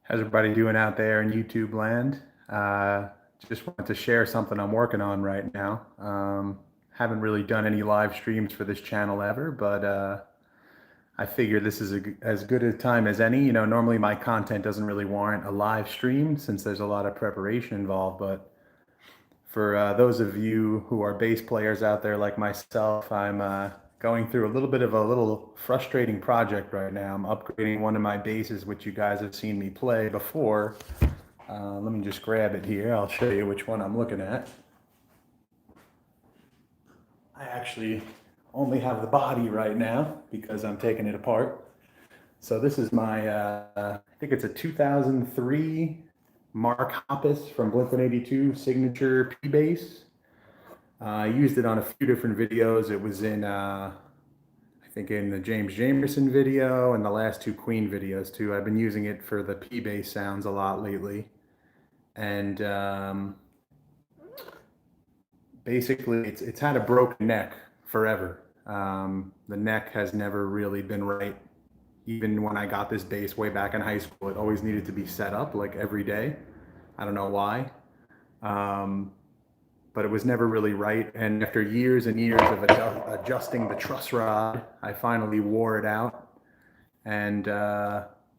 How's everybody doing out there in YouTube land? Just wanted to share something I'm working on right now. Haven't really done any live streams for this channel ever, but I figure this is as good a time as any. You know, normally my content doesn't really warrant a live stream since there's a lot of preparation involved, but for those of you who are bass players out there like myself, I'm going through a little bit of a little frustrating project right now. I'm upgrading one of my basses, which you guys have seen me play before. Let me just grab it here. I'll show you which one I'm looking at. I actually only have the body right now because I'm taking it apart. So this is my, I think it's a 2003 Mark Hoppus from Blink-182 signature P bass. I used it on a few different videos. It was in, I think in the James Jamerson video and the last two Queen videos too. I've been using it for the P bass sounds a lot lately. And basically it's had a broken neck forever. The neck has never really been right. Even when I got this bass way back in high school, it always needed to be set up like every day. I don't know why. But it was never really right. And after years and years of adjusting the truss rod, I finally wore it out and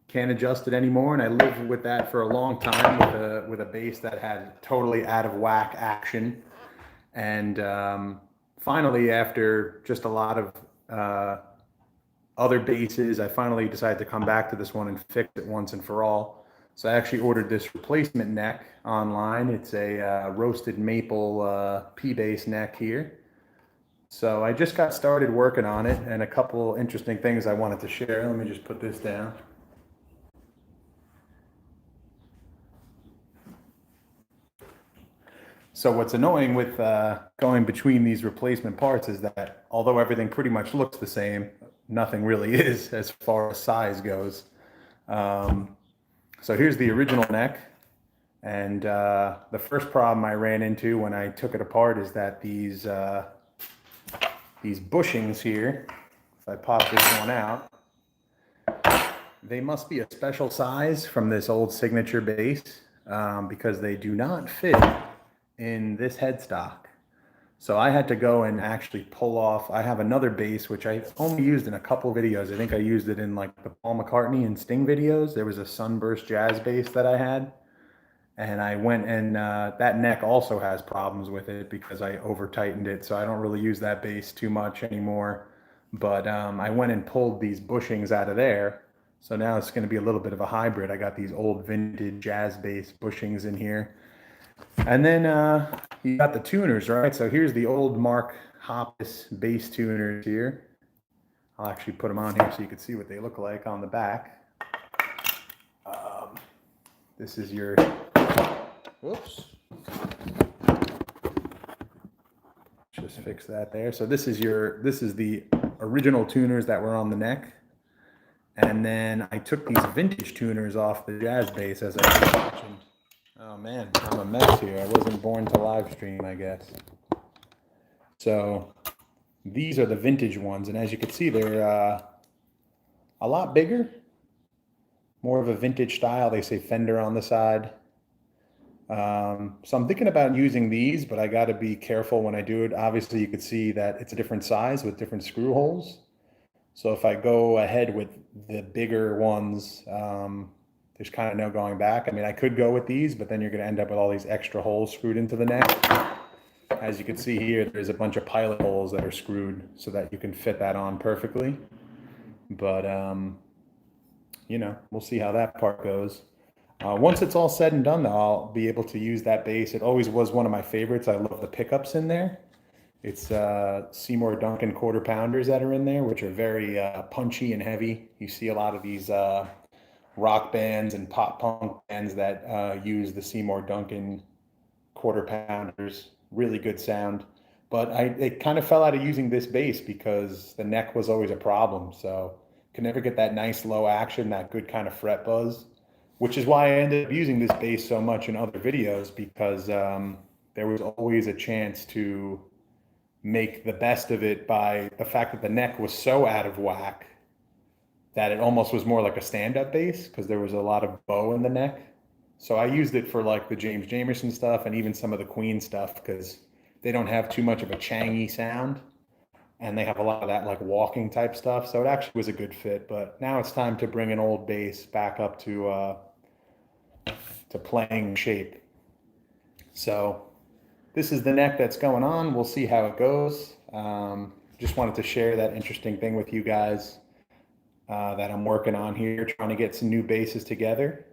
can't adjust it anymore. And I lived with that for a long time with a bass that had totally out of whack action. And finally, after just a lot of other basses, I finally decided to come back to this one and fix it once and for all. So I actually ordered this replacement neck online. It's a roasted maple P bass neck here. So I just got started working on it, and a couple interesting things I wanted to share. Let me just put this down. So what's annoying with going between these replacement parts is that although everything pretty much looks the same, nothing really is as far as size goes. So here's the original neck. And the first problem I ran into when I took it apart is that these bushings here, if I pop this one out, they must be a special size from this old signature bass because they do not fit in this headstock. So I had to go and actually pull off. I have another bass, which I only used in a couple videos. I think I used it in like the Paul McCartney and Sting videos. There was a Sunburst jazz bass that I had. And I went and that neck also has problems with it because I over tightened it. So I don't really use that bass too much anymore. But I went and pulled these bushings out of there. So now it's going to be a little bit of a hybrid. I got these old vintage jazz bass bushings in here. And then you got the tuners, right? So here's the old Mark Hoppus bass tuners here. I'll actually put them on here so you can see what they look like on the back. This is your, whoops. Just fix that there. So this is the original tuners that were on the neck. And then I took these vintage tuners off the jazz bass as I was watching. Oh man, I'm a mess here. I wasn't born to live stream, I guess. So these are the vintage ones, and as you can see, they're a lot bigger, more of a vintage style. They say Fender on the side. So I'm thinking about using these, but I got to be careful when I do it. Obviously, you could see that it's a different size with different screw holes. So if I go ahead with the bigger ones, there's kind of no going back. I mean, I could go with these, but then you're going to end up with all these extra holes screwed into the neck. As you can see here, there's a bunch of pilot holes that are screwed so that you can fit that on perfectly. But, you know, we'll see how that part goes. Once it's all said and done, though, I'll be able to use that bass. It always was one of my favorites. I love the pickups in there. It's Seymour Duncan quarter pounders that are in there, which are very punchy and heavy. You see a lot of these rock bands and pop punk bands that use the Seymour Duncan quarter pounders. Really good sound. But it kind of fell out of using this bass because the neck was always a problem. So could never get that nice low action, that good kind of fret buzz, which is why I ended up using this bass so much in other videos because there was always a chance to make the best of it by the fact that the neck was so out of whack that it almost was more like a stand-up bass because there was a lot of bow in the neck. So I used it for like the James Jamerson stuff and even some of the Queen stuff because they don't have too much of a changy sound and they have a lot of that like walking type stuff. So it actually was a good fit. But now it's time to bring an old bass back up to playing shape. So this is the neck that's going on. We'll see how it goes. Just wanted to share that interesting thing with you guys that I'm working on here, trying to get some new basses together.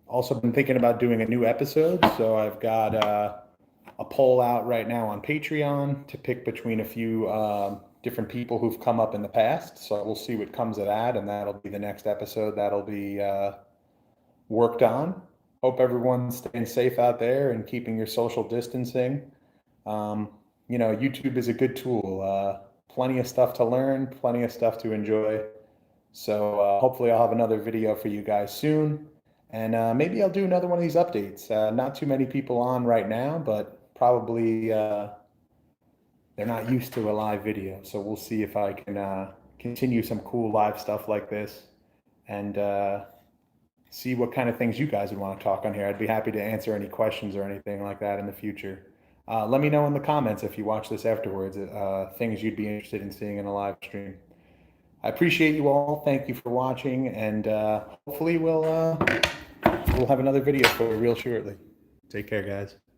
Also been thinking about doing a new episode. So I've got a poll out right now on Patreon to pick between a few different people who've come up in the past. So we'll see what comes of that, and that'll be the next episode that'll be worked on. Hope everyone's staying safe out there and keeping your social distancing. You know, YouTube is a good tool. Plenty of stuff to learn, plenty of stuff to enjoy. So hopefully I'll have another video for you guys soon. And maybe I'll do another one of these updates. Not too many people on right now, but probably they're not used to a live video. So we'll see if I can continue some cool live stuff like this and see what kind of things you guys would want to talk on here. I'd be happy to answer any questions or anything like that in the future. Let me know in the comments if you watch this afterwards, things you'd be interested in seeing in a live stream. I appreciate you all. Thank you for watching, and hopefully we'll have another video for you real shortly. Take care, guys.